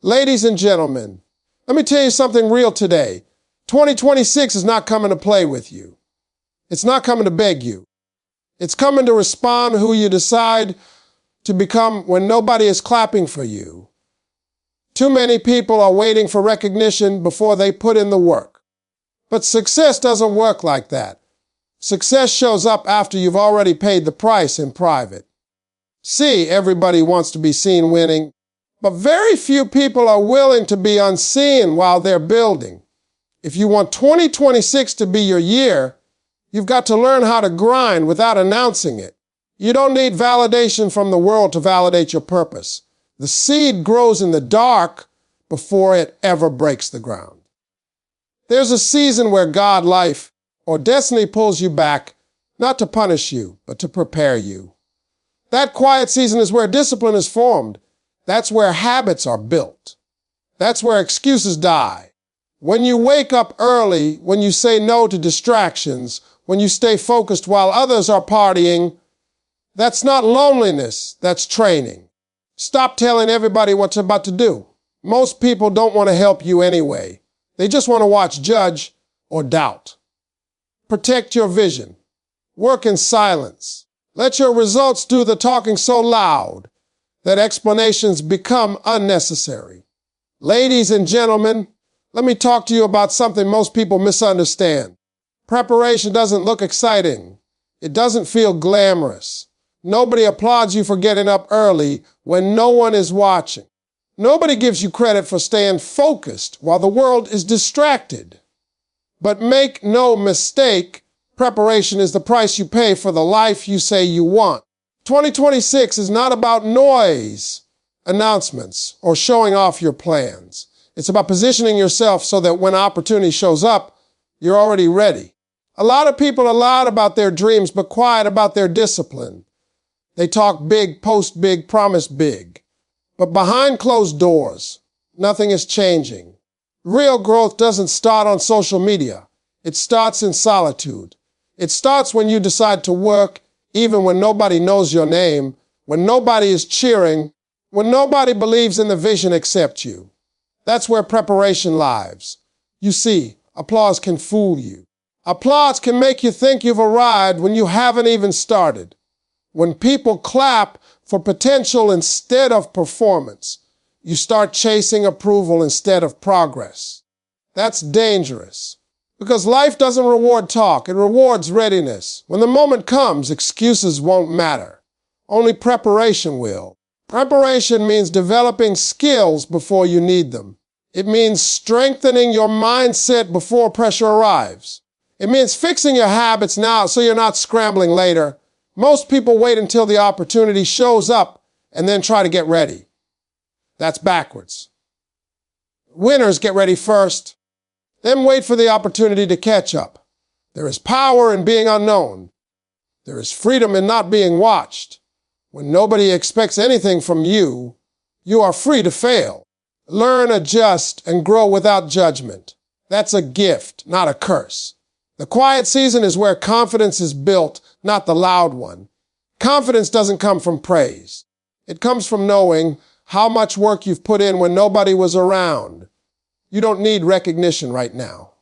Ladies and gentlemen, let me tell you something real today. 2026 is not coming to play with you. It's not coming to beg you. It's coming to respond to who you decide to become when nobody is clapping for you. Too many people are waiting for recognition before they put in the work. But success doesn't work like that. Success shows up after you've already paid the price in private. See, everybody wants to be seen winning, but very few people are willing to be unseen while they're building. If you want 2026 to be your year, you've got to learn how to grind without announcing it. You don't need validation from the world to validate your purpose. The seed grows in the dark before it ever breaks the ground. There's a season where God, life, or destiny pulls you back, not to punish you, but to prepare you. That quiet season is where discipline is formed. That's where habits are built. That's where excuses die. When you wake up early, when you say no to distractions, when you stay focused while others are partying, that's not loneliness, that's training. Stop telling everybody what you're about to do. Most people don't want to help you anyway. They just want to watch, judge, or doubt. Protect your vision. Work in silence. Let your results do the talking so loud that explanations become unnecessary. Ladies and gentlemen, let me talk to you about something most people misunderstand. Preparation doesn't look exciting. It doesn't feel glamorous. Nobody applauds you for getting up early when no one is watching. Nobody gives you credit for staying focused while the world is distracted. But make no mistake, preparation is the price you pay for the life you say you want. 2026 is not about noise, announcements, or showing off your plans. It's about positioning yourself so that when opportunity shows up, you're already ready. A lot of people are loud about their dreams, but quiet about their discipline. They talk big, post big, promise big. But behind closed doors, nothing is changing. Real growth doesn't start on social media. It starts in solitude. It starts when you decide to work even when nobody knows your name, when nobody is cheering, when nobody believes in the vision except you. That's where preparation lies. You see, applause can fool you. Applause can make you think you've arrived when you haven't even started. When people clap for potential instead of performance, you start chasing approval instead of progress. That's dangerous. Because life doesn't reward talk, it rewards readiness. When the moment comes, excuses won't matter. Only preparation will. Preparation means developing skills before you need them. It means strengthening your mindset before pressure arrives. It means fixing your habits now so you're not scrambling later. Most people wait until the opportunity shows up and then try to get ready. That's backwards. Winners get ready first, then wait for the opportunity to catch up. There is power in being unknown. There is freedom in not being watched. When nobody expects anything from you, you are free to fail. Learn, adjust, and grow without judgment. That's a gift, not a curse. The quiet season is where confidence is built, not the loud one. Confidence doesn't come from praise. It comes from knowing how much work you've put in when nobody was around. You don't need recognition right now.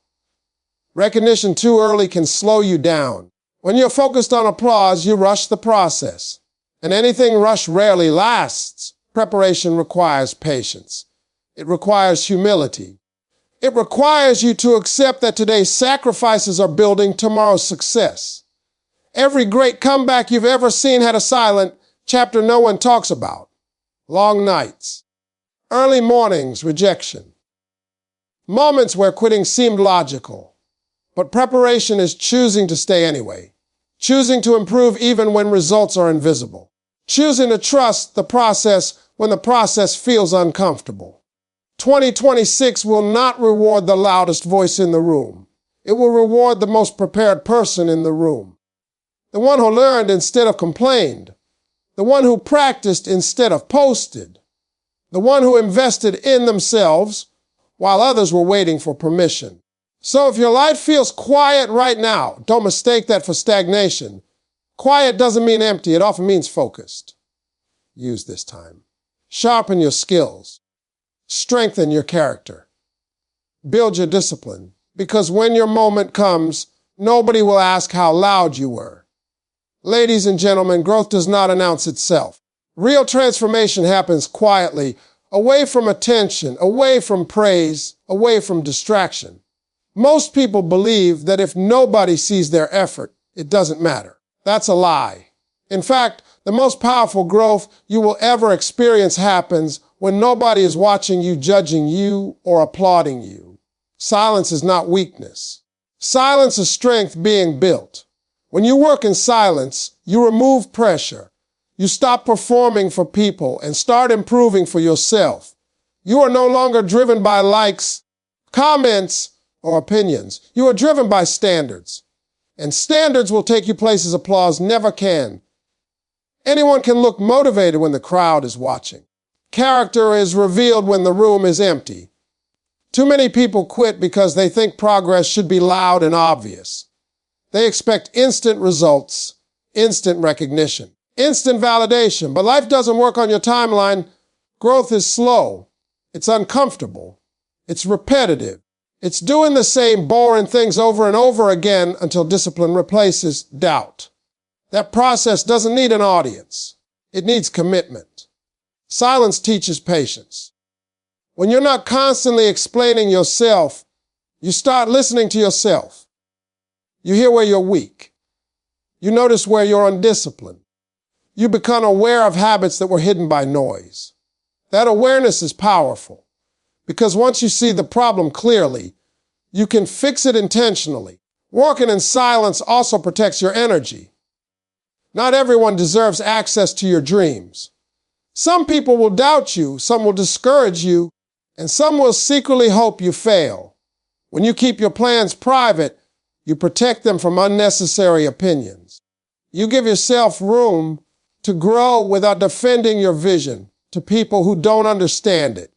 Recognition too early can slow you down. When you're focused on applause, you rush the process. And anything rushed rarely lasts. Preparation requires patience. It requires humility. It requires you to accept that today's sacrifices are building tomorrow's success. Every great comeback you've ever seen had a silent chapter no one talks about. Long nights. Early mornings, rejection. Moments where quitting seemed logical. But preparation is choosing to stay anyway. Choosing to improve even when results are invisible. Choosing to trust the process when the process feels uncomfortable. 2026 will not reward the loudest voice in the room. It will reward the most prepared person in the room. The one who learned instead of complained. The one who practiced instead of posted. The one who invested in themselves while others were waiting for permission. So if your life feels quiet right now, don't mistake that for stagnation. Quiet doesn't mean empty, it often means focused. Use this time. Sharpen your skills. Strengthen your character. Build your discipline, because when your moment comes, nobody will ask how loud you were. Ladies and gentlemen, growth does not announce itself. Real transformation happens quietly, away from attention, away from praise, away from distraction. Most people believe that if nobody sees their effort, it doesn't matter. That's a lie. In fact, the most powerful growth you will ever experience happens when nobody is watching you, judging you, or applauding you. Silence is not weakness. Silence is strength being built. When you work in silence, you remove pressure. You stop performing for people and start improving for yourself. You are no longer driven by likes, comments, or opinions. You are driven by standards. And standards will take you places applause never can. Anyone can look motivated when the crowd is watching. Character is revealed when the room is empty. Too many people quit because they think progress should be loud and obvious. They expect instant results, instant recognition, instant validation. But life doesn't work on your timeline. Growth is slow. It's uncomfortable. It's repetitive. It's doing the same boring things over and over again until discipline replaces doubt. That process doesn't need an audience. It needs commitment. Silence teaches patience. When you're not constantly explaining yourself, you start listening to yourself. You hear where you're weak. You notice where you're undisciplined. You become aware of habits that were hidden by noise. That awareness is powerful because once you see the problem clearly, you can fix it intentionally. Working in silence also protects your energy. Not everyone deserves access to your dreams. Some people will doubt you, some will discourage you, and some will secretly hope you fail. When you keep your plans private, you protect them from unnecessary opinions. You give yourself room to grow without defending your vision to people who don't understand it.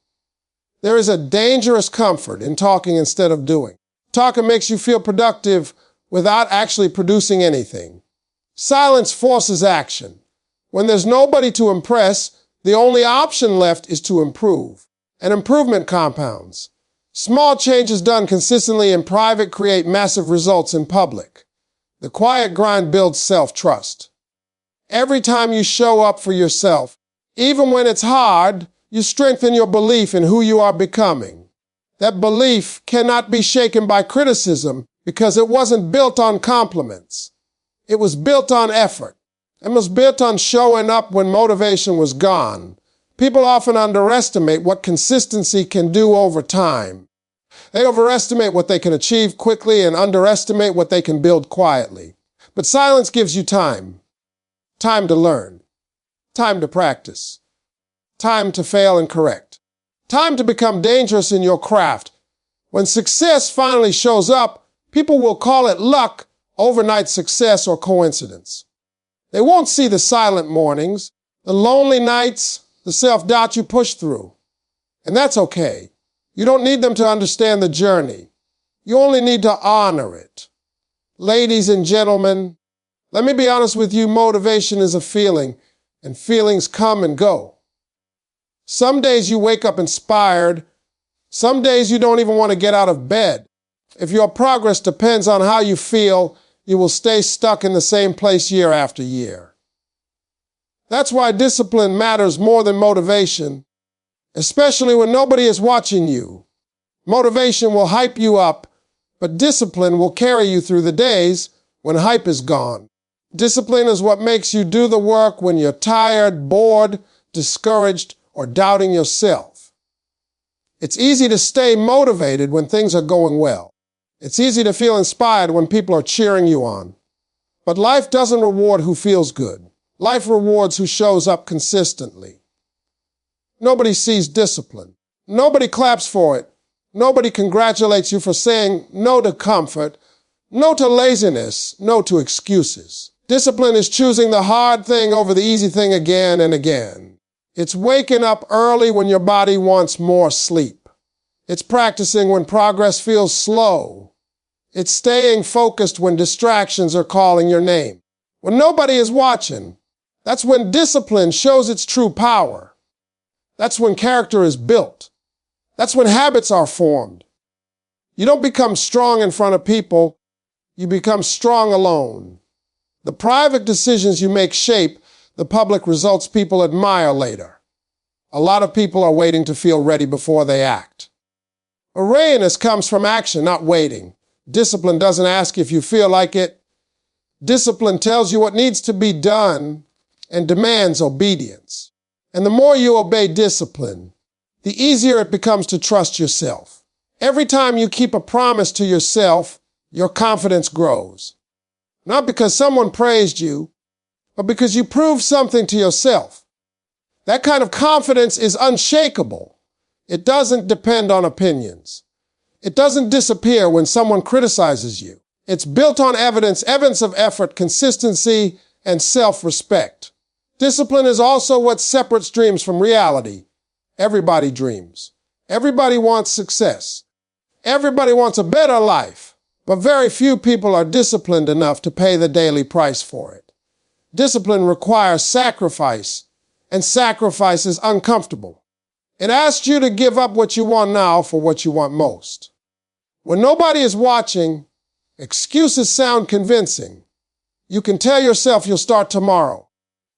There is a dangerous comfort in talking instead of doing. Talking makes you feel productive without actually producing anything. Silence forces action. When there's nobody to impress, the only option left is to improve. And improvement compounds. Small changes done consistently in private create massive results in public. The quiet grind builds self-trust. Every time you show up for yourself, even when it's hard, you strengthen your belief in who you are becoming. That belief cannot be shaken by criticism because it wasn't built on compliments. It was built on effort. It was built on showing up when motivation was gone. People often underestimate what consistency can do over time. They overestimate what they can achieve quickly and underestimate what they can build quietly. But silence gives you time. Time to learn. Time to practice. Time to fail and correct. Time to become dangerous in your craft. When success finally shows up, people will call it luck, overnight success, or coincidence. They won't see the silent mornings, the lonely nights, the self-doubt you push through. And that's okay. You don't need them to understand the journey. You only need to honor it. Ladies and gentlemen, let me be honest with you, motivation is a feeling, and feelings come and go. Some days you wake up inspired. Some days you don't even want to get out of bed. If your progress depends on how you feel, you will stay stuck in the same place year after year. That's why discipline matters more than motivation, especially when nobody is watching you. Motivation will hype you up, but discipline will carry you through the days when hype is gone. Discipline is what makes you do the work when you're tired, bored, discouraged, or doubting yourself. It's easy to stay motivated when things are going well. It's easy to feel inspired when people are cheering you on. But life doesn't reward who feels good. Life rewards who shows up consistently. Nobody sees discipline. Nobody claps for it. Nobody congratulates you for saying no to comfort, no to laziness, no to excuses. Discipline is choosing the hard thing over the easy thing again and again. It's waking up early when your body wants more sleep. It's practicing when progress feels slow. It's staying focused when distractions are calling your name. When nobody is watching, that's when discipline shows its true power. That's when character is built. That's when habits are formed. You don't become strong in front of people, you become strong alone. The private decisions you make shape the public results people admire later. A lot of people are waiting to feel ready before they act. A readiness comes from action, not waiting. Discipline doesn't ask if you feel like it. Discipline tells you what needs to be done and demands obedience. And the more you obey discipline, the easier it becomes to trust yourself. Every time you keep a promise to yourself, your confidence grows. Not because someone praised you, but because you proved something to yourself. That kind of confidence is unshakable. It doesn't depend on opinions. It doesn't disappear when someone criticizes you. It's built on evidence of effort, consistency, and self-respect. Discipline is also what separates dreams from reality. Everybody dreams. Everybody wants success. Everybody wants a better life, but very few people are disciplined enough to pay the daily price for it. Discipline requires sacrifice, and sacrifice is uncomfortable. It asks you to give up what you want now for what you want most. When nobody is watching, excuses sound convincing. You can tell yourself you'll start tomorrow.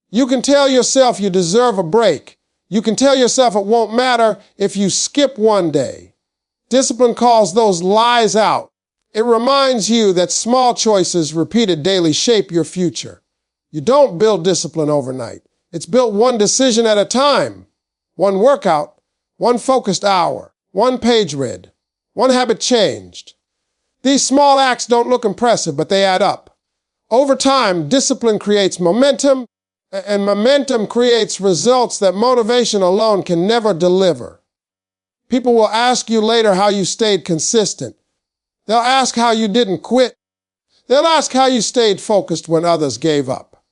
You can tell yourself you deserve a break. You can tell yourself it won't matter if you skip one day. Discipline calls those lies out. It reminds you that small choices repeated daily shape your future. You don't build discipline overnight. It's built one decision at a time. One workout, one focused hour, one page read, one habit changed. These small acts don't look impressive, but they add up. Over time, discipline creates momentum, and momentum creates results that motivation alone can never deliver. People will ask you later how you stayed consistent. They'll ask how you didn't quit. They'll ask how you stayed focused when others gave up.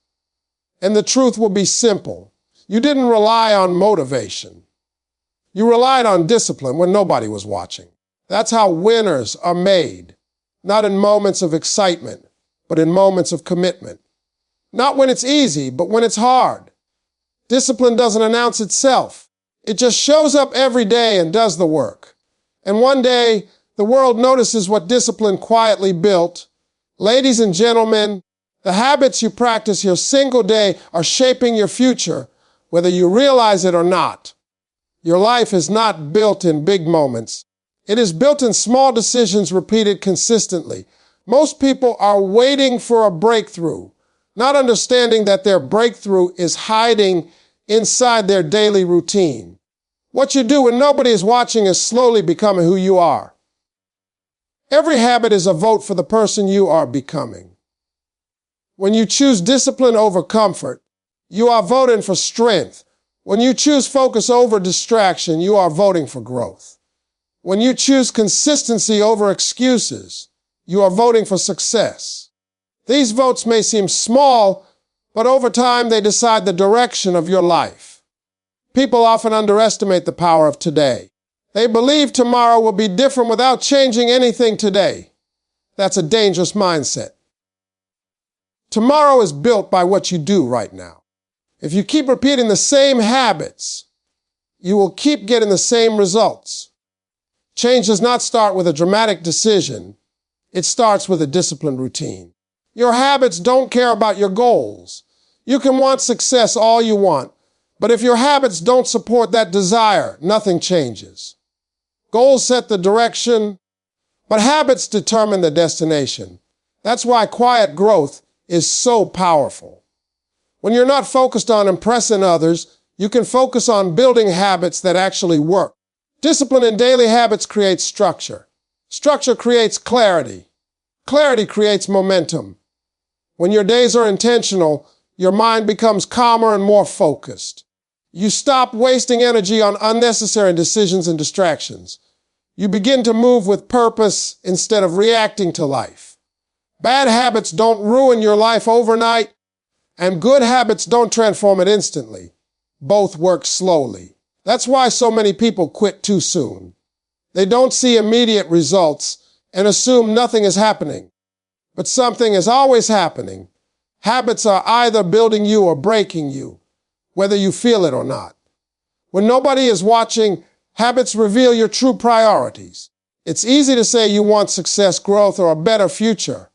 And the truth will be simple. You didn't rely on motivation. You relied on discipline when nobody was watching. That's how winners are made. Not in moments of excitement, but in moments of commitment. Not when it's easy, but when it's hard. Discipline doesn't announce itself. It just shows up every day and does the work. And one day, the world notices what discipline quietly built. Ladies and gentlemen, the habits you practice your single day are shaping your future, whether you realize it or not. Your life is not built in big moments. It is built in small decisions repeated consistently. Most people are waiting for a breakthrough, not understanding that their breakthrough is hiding inside their daily routine. What you do when nobody is watching is slowly becoming who you are. Every habit is a vote for the person you are becoming. When you choose discipline over comfort, you are voting for strength. When you choose focus over distraction, you are voting for growth. When you choose consistency over excuses, you are voting for success. These votes may seem small, but over time they decide the direction of your life. People often underestimate the power of today. They believe tomorrow will be different without changing anything today. That's a dangerous mindset. Tomorrow is built by what you do right now. If you keep repeating the same habits, you will keep getting the same results. Change does not start with a dramatic decision. It starts with a disciplined routine. Your habits don't care about your goals. You can want success all you want, but if your habits don't support that desire, nothing changes. Goals set the direction, but habits determine the destination. That's why quiet growth is so powerful. When you're not focused on impressing others, you can focus on building habits that actually work. Discipline in daily habits creates structure. Structure creates clarity. Clarity creates momentum. When your days are intentional, your mind becomes calmer and more focused. You stop wasting energy on unnecessary decisions and distractions. You begin to move with purpose instead of reacting to life. Bad habits don't ruin your life overnight, and good habits don't transform it instantly. Both work slowly. That's why so many people quit too soon. They don't see immediate results and assume nothing is happening. But something is always happening. Habits are either building you or breaking you, whether you feel it or not. When nobody is watching, Habits reveal your true priorities. It's easy to say you want success, growth, or a better future.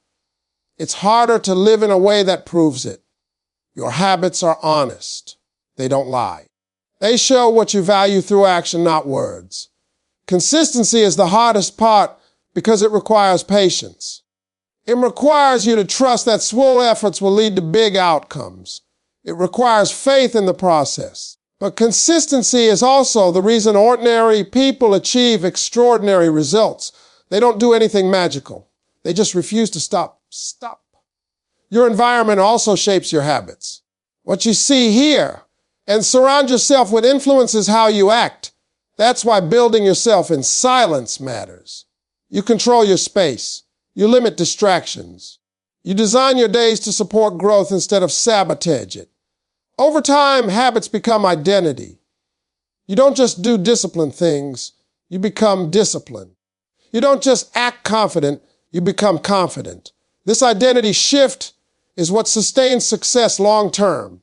It's harder to live in a way that proves it. Your habits are honest. They don't lie. They show what you value through action, not words. Consistency is the hardest part because it requires patience. It requires you to trust that small efforts will lead to big outcomes. It requires faith in the process. But consistency is also the reason ordinary people achieve extraordinary results. They don't do anything magical. They just refuse to stop. Your environment also shapes your habits. What you see, hear, and surround yourself with influences how you act. That's why building yourself in silence matters. You control your space. You limit distractions. You design your days to support growth instead of sabotage it. Over time, habits become identity. You don't just do disciplined things, you become disciplined. You don't just act confident, you become confident. This identity shift is what sustains success long term.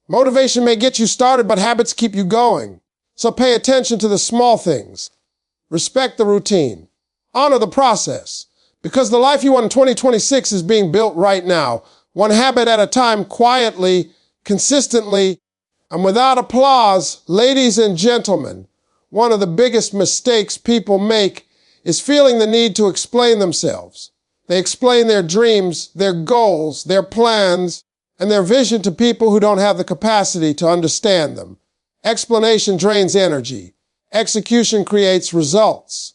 Motivation may get you started, but habits keep you going. So pay attention to the small things. Respect the routine. Honor the process. Because the life you want in 2026 is being built right now, one habit at a time, quietly, consistently, and without applause. Ladies and gentlemen, one of the biggest mistakes people make is feeling the need to explain themselves. They explain their dreams, their goals, their plans, and their vision to people who don't have the capacity to understand them. Explanation drains energy. Execution creates results.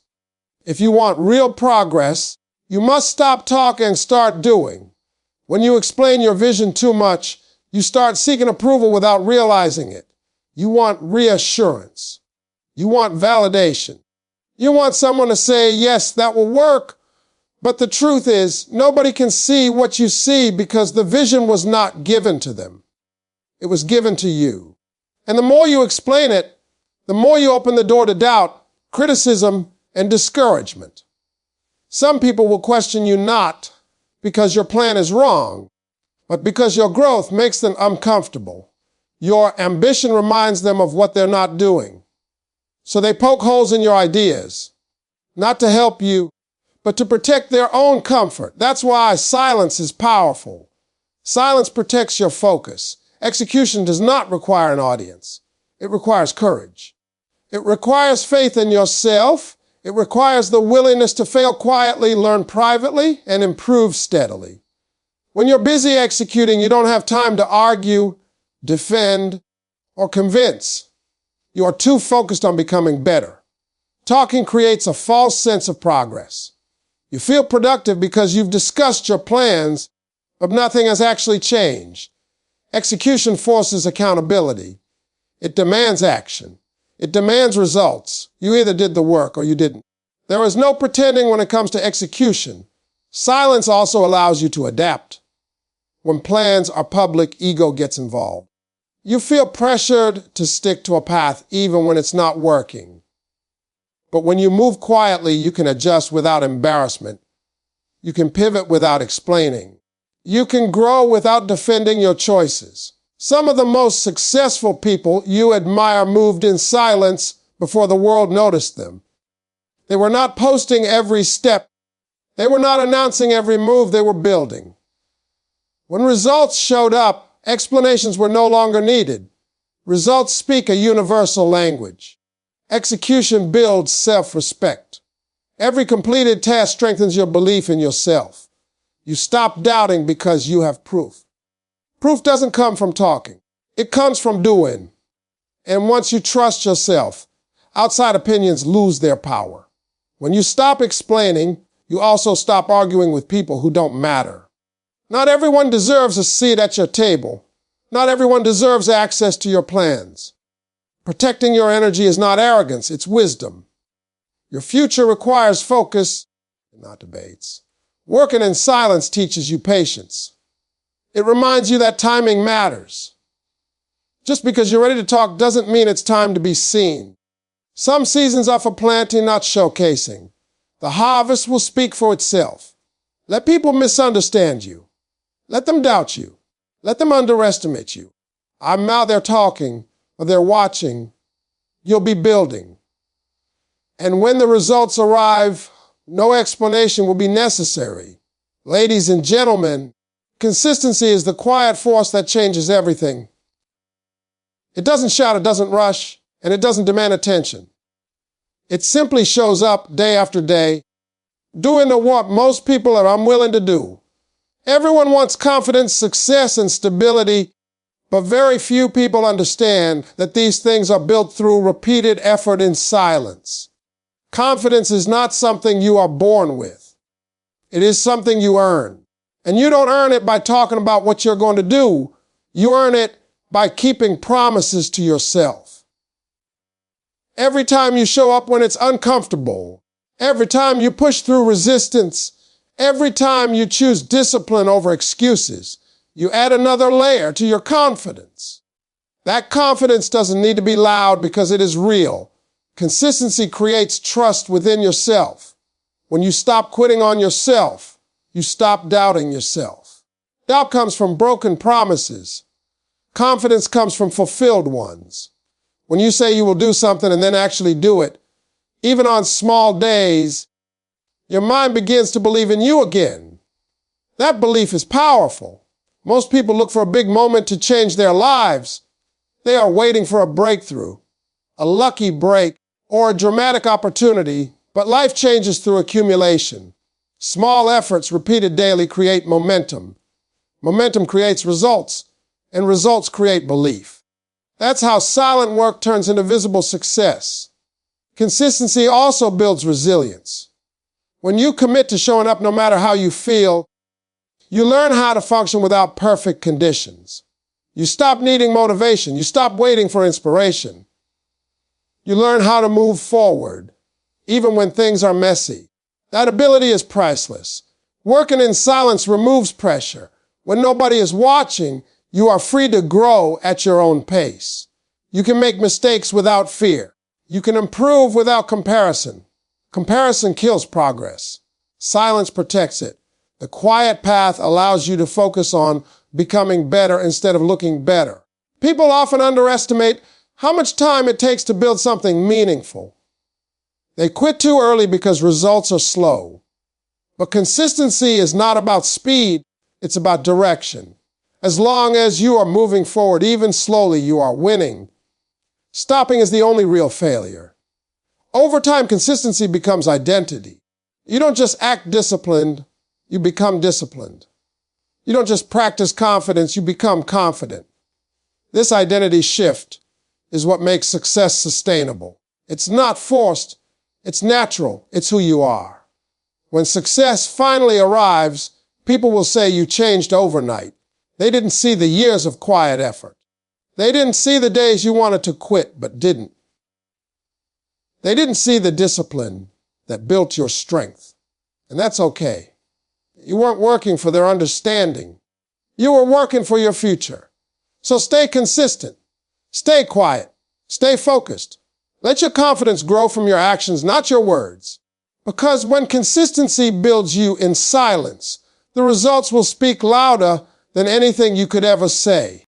If you want real progress, you must stop talking and start doing. When you explain your vision too much, you start seeking approval without realizing it. You want reassurance. You want validation. You want someone to say, yes, that will work. But the truth is, nobody can see what you see because the vision was not given to them. It was given to you. And the more you explain it, the more you open the door to doubt, criticism, and discouragement. Some people will question you not because your plan is wrong, but because your growth makes them uncomfortable. Your ambition reminds them of what they're not doing. So they poke holes in your ideas, not to help you, but to protect their own comfort. That's why silence is powerful. Silence protects your focus. Execution does not require an audience. It requires courage. It requires faith in yourself. It requires the willingness to fail quietly, learn privately, and improve steadily. When you're busy executing, you don't have time to argue, defend, or convince. You are too focused on becoming better. Talking creates a false sense of progress. You feel productive because you've discussed your plans, but nothing has actually changed. Execution forces accountability. It demands action. It demands results. You either did the work or you didn't. There is no pretending when it comes to execution. Silence also allows you to adapt. When plans are public, ego gets involved. You feel pressured to stick to a path even when it's not working. But when you move quietly, you can adjust without embarrassment. You can pivot without explaining. You can grow without defending your choices. Some of the most successful people you admire moved in silence before the world noticed them. They were not posting every step. They were not announcing every move they were building. When results showed up, explanations were no longer needed. Results speak a universal language. Execution builds self-respect. Every completed task strengthens your belief in yourself. You stop doubting because you have proof. Proof doesn't come from talking. It comes from doing. And once you trust yourself, outside opinions lose their power. When you stop explaining, you also stop arguing with people who don't matter. Not everyone deserves a seat at your table. Not everyone deserves access to your plans. Protecting your energy is not arrogance, it's wisdom. Your future requires focus, not debates. Working in silence teaches you patience. It reminds you that timing matters. Just because you're ready to talk doesn't mean it's time to be seen. Some seasons are for planting, not showcasing. The harvest will speak for itself. Let people misunderstand you. Let them doubt you. Let them underestimate you. I'm out there talking, or they're watching. You'll be building. And when the results arrive, no explanation will be necessary. Ladies and gentlemen, consistency is the quiet force that changes everything. It doesn't shout, it doesn't rush, and it doesn't demand attention. It simply shows up day after day, doing what most people are unwilling to do. Everyone wants confidence, success, and stability, but very few people understand that these things are built through repeated effort in silence. Confidence is not something you are born with. It is something you earn. And you don't earn it by talking about what you're going to do. You earn it by keeping promises to yourself. Every time you show up when it's uncomfortable, every time you push through resistance, every time you choose discipline over excuses, you add another layer to your confidence. That confidence doesn't need to be loud because it is real. Consistency creates trust within yourself. When you stop quitting on yourself, you stop doubting yourself. Doubt comes from broken promises. Confidence comes from fulfilled ones. When you say you will do something and then actually do it, even on small days, your mind begins to believe in you again. That belief is powerful. Most people look for a big moment to change their lives. They are waiting for a breakthrough, a lucky break, or a dramatic opportunity, but life changes through accumulation. Small efforts repeated daily create momentum. Momentum creates results, and results create belief. That's how silent work turns into visible success. Consistency also builds resilience. When you commit to showing up no matter how you feel, you learn how to function without perfect conditions. You stop needing motivation. You stop waiting for inspiration. You learn how to move forward, even when things are messy. That ability is priceless. Working in silence removes pressure. When nobody is watching, you are free to grow at your own pace. You can make mistakes without fear. You can improve without comparison. Comparison kills progress. Silence protects it. The quiet path allows you to focus on becoming better instead of looking better. People often underestimate how much time it takes to build something meaningful. They quit too early because results are slow. But consistency is not about speed, it's about direction. As long as you are moving forward, even slowly, you are winning. Stopping is the only real failure. Over time, consistency becomes identity. You don't just act disciplined, you become disciplined. You don't just practice confidence, you become confident. This identity shift is what makes success sustainable. It's not forced, it's natural, it's who you are. When success finally arrives, people will say you changed overnight. They didn't see the years of quiet effort. They didn't see the days you wanted to quit but didn't. They didn't see the discipline that built your strength. And that's okay. You weren't working for their understanding. You were working for your future. So stay consistent. Stay quiet. Stay focused. Let your confidence grow from your actions, not your words. Because when consistency builds you in silence, the results will speak louder than anything you could ever say.